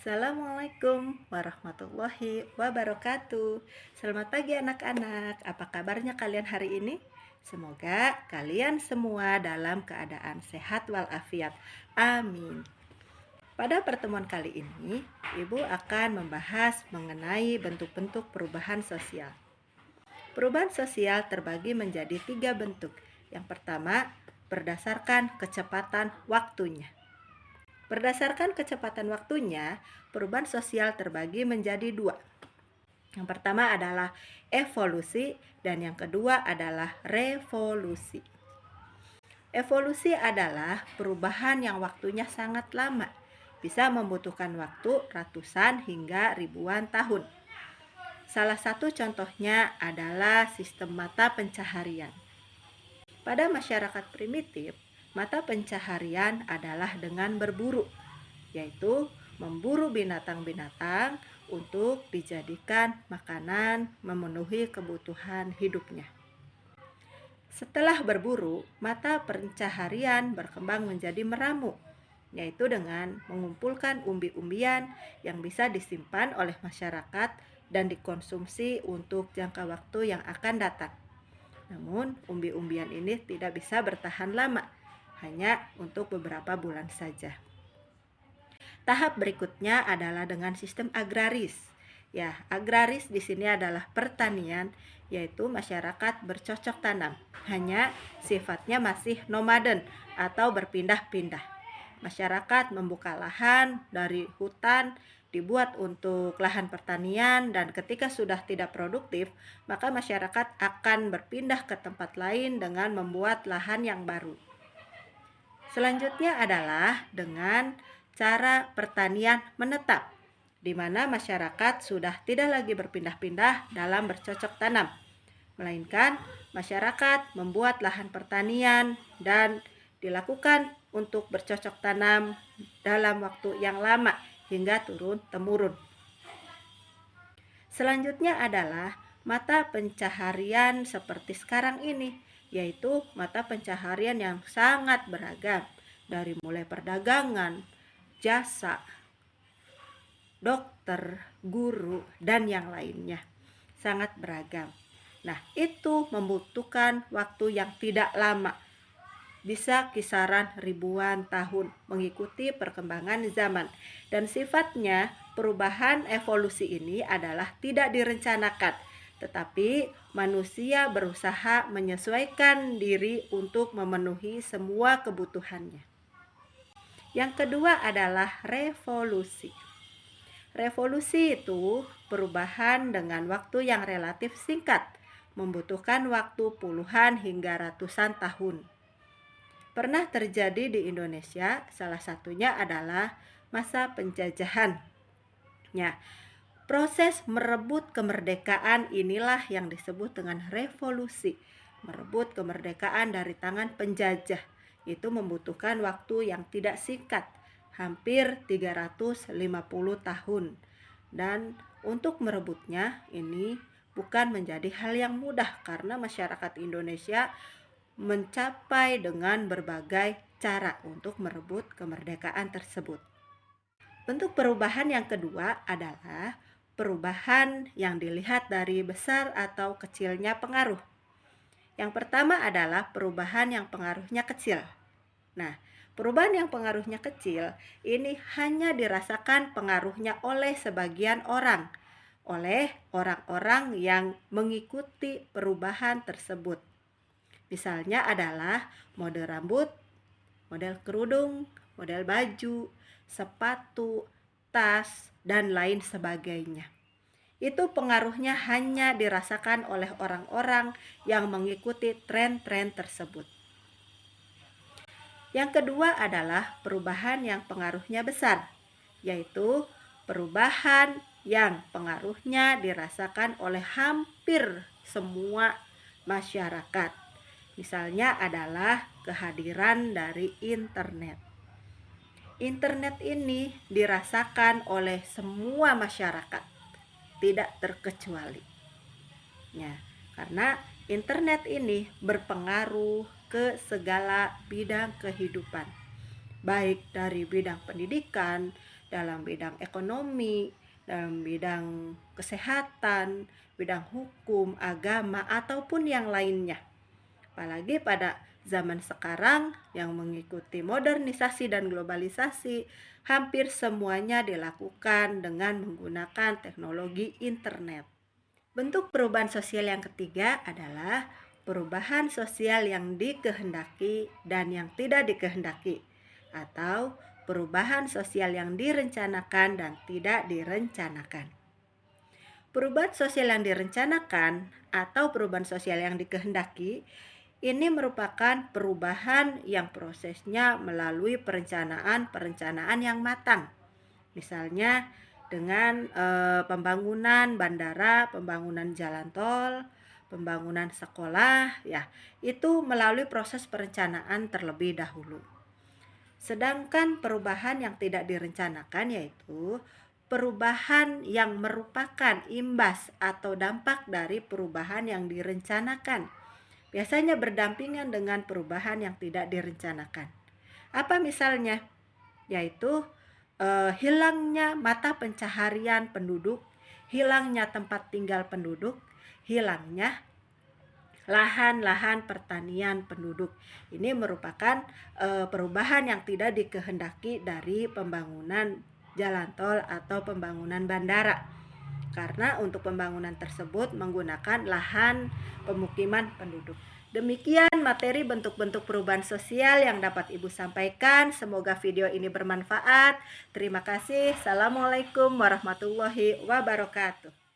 Assalamualaikum warahmatullahi wabarakatuh. Selamat pagi anak-anak. Apa kabarnya kalian hari ini? Semoga kalian semua dalam keadaan sehat walafiat. Amin. Pada pertemuan kali ini, Ibu akan membahas mengenai bentuk-bentuk perubahan sosial. Perubahan sosial terbagi menjadi 3 bentuk. Yang pertama, berdasarkan kecepatan waktunya. Berdasarkan kecepatan waktunya, perubahan sosial terbagi menjadi 2. Yang pertama adalah evolusi dan yang kedua adalah revolusi. Evolusi adalah perubahan yang waktunya sangat lama, bisa membutuhkan waktu ratusan hingga ribuan tahun. Salah satu contohnya adalah sistem mata pencaharian. Pada masyarakat primitif, mata pencaharian adalah dengan berburu, yaitu memburu binatang-binatang untuk dijadikan makanan memenuhi kebutuhan hidupnya. Setelah berburu, mata pencaharian berkembang menjadi meramu, yaitu dengan mengumpulkan umbi-umbian yang bisa disimpan oleh masyarakat dan dikonsumsi untuk jangka waktu yang akan datang. Namun, umbi-umbian ini tidak bisa bertahan lama, hanya untuk beberapa bulan saja. Tahap berikutnya adalah dengan sistem agraris. Ya, agraris di sini adalah pertanian, yaitu masyarakat bercocok tanam. Hanya sifatnya masih nomaden atau berpindah-pindah. Masyarakat membuka lahan dari hutan, dibuat untuk lahan pertanian, dan ketika sudah tidak produktif, maka masyarakat akan berpindah ke tempat lain dengan membuat lahan yang baru. Selanjutnya adalah dengan cara pertanian menetap, di mana masyarakat sudah tidak lagi berpindah-pindah dalam bercocok tanam, melainkan masyarakat membuat lahan pertanian dan dilakukan untuk bercocok tanam dalam waktu yang lama hingga turun-temurun. Selanjutnya adalah mata pencaharian seperti sekarang ini, yaitu mata pencaharian yang sangat beragam, dari mulai perdagangan, jasa, dokter, guru, dan yang lainnya. Sangat beragam. Nah, itu membutuhkan waktu yang tidak lama, bisa kisaran ribuan tahun, mengikuti perkembangan zaman. Dan sifatnya perubahan evolusi ini adalah tidak direncanakan, tetapi manusia berusaha menyesuaikan diri untuk memenuhi semua kebutuhannya. Yang kedua adalah revolusi. Revolusi itu perubahan dengan waktu yang relatif singkat, membutuhkan waktu puluhan hingga ratusan tahun. Pernah terjadi di Indonesia, salah satunya adalah masa penjajahan. Ya, proses merebut kemerdekaan inilah yang disebut dengan revolusi. Merebut kemerdekaan dari tangan penjajah, itu membutuhkan waktu yang tidak singkat, hampir 350 tahun. Dan untuk merebutnya ini bukan menjadi hal yang mudah karena masyarakat Indonesia mencapai dengan berbagai cara untuk merebut kemerdekaan tersebut. Bentuk perubahan yang kedua adalah perubahan yang dilihat dari besar atau kecilnya pengaruh. Yang pertama adalah perubahan yang pengaruhnya kecil. Nah, perubahan yang pengaruhnya kecil ini hanya dirasakan pengaruhnya oleh sebagian orang, oleh orang-orang yang mengikuti perubahan tersebut. Misalnya adalah model rambut, model kerudung, model baju, sepatu, tas, dan lain sebagainya. Itu pengaruhnya hanya dirasakan oleh orang-orang yang mengikuti tren-tren tersebut. Yang kedua adalah perubahan yang pengaruhnya besar, yaitu perubahan yang pengaruhnya dirasakan oleh hampir semua masyarakat. Misalnya adalah kehadiran dari internet. Internet ini dirasakan oleh semua masyarakat, tidak terkecuali. Ya, karena internet ini berpengaruh ke segala bidang kehidupan, baik dari bidang pendidikan, dalam bidang ekonomi, dalam bidang kesehatan, bidang hukum, agama, ataupun yang lainnya. Apalagi pada zaman sekarang yang mengikuti modernisasi dan globalisasi, hampir semuanya dilakukan dengan menggunakan teknologi internet. Bentuk perubahan sosial yang ketiga adalah perubahan sosial yang dikehendaki dan yang tidak dikehendaki, atau perubahan sosial yang direncanakan dan tidak direncanakan. Perubahan sosial yang direncanakan atau perubahan sosial yang dikehendaki ini merupakan perubahan yang prosesnya melalui perencanaan yang matang. Misalnya dengan pembangunan bandara, pembangunan jalan tol, pembangunan sekolah, ya, itu melalui proses perencanaan terlebih dahulu. Sedangkan perubahan yang tidak direncanakan yaitu perubahan yang merupakan imbas atau dampak dari perubahan yang direncanakan. Biasanya berdampingan dengan perubahan yang tidak direncanakan. Apa misalnya? Yaitu hilangnya mata pencaharian penduduk, hilangnya tempat tinggal penduduk, hilangnya lahan-lahan pertanian penduduk. Ini merupakan perubahan yang tidak dikehendaki dari pembangunan jalan tol atau pembangunan bandara. Karena untuk pembangunan tersebut menggunakan lahan pemukiman penduduk. Demikian materi bentuk-bentuk perubahan sosial yang dapat Ibu sampaikan. Semoga video ini bermanfaat. Terima kasih. Assalamualaikum warahmatullahi wabarakatuh.